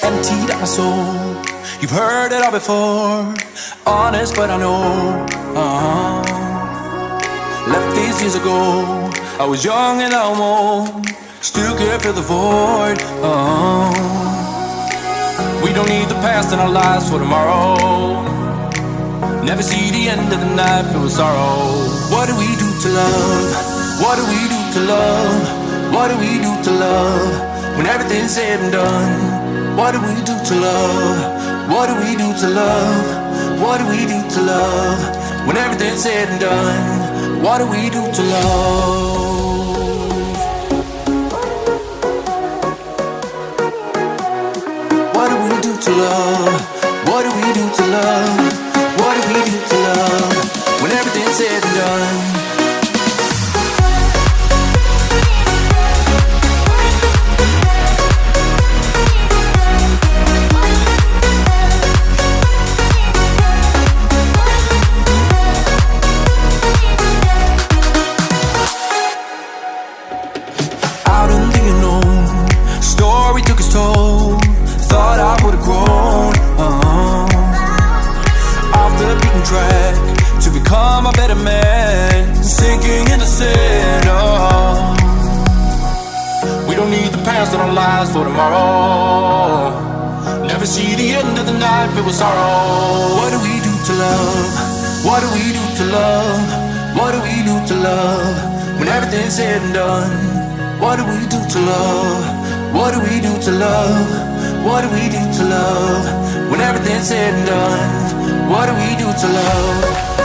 emptied out my soul. You've heard it all before, honest but I know. Left these years ago, I was young and almost still can't fill the void. We don't need the past in our lives for tomorrow. Never see the end of the night filled with sorrow. What do we do to love? What do we do to love? What do we do to love? When everything's said and done, what do we do to love? What do we do to love? What do we do to love? When everything's said and done, what do we do to love? What do we do to love? What do we do to love? What do we do to love? When everything's said and done. Story took its toll. Thought I would've grown off the beaten track to become a better man, sinking in the sand. We don't need the past in our lives for tomorrow. Never see the end of the night filled with sorrow. What do we do to love? What do we do to love? What do we do to love? When everything's said and done, what do we do to love? What do we do to love? What do we do to love? When everything's said and done, what do we do to love?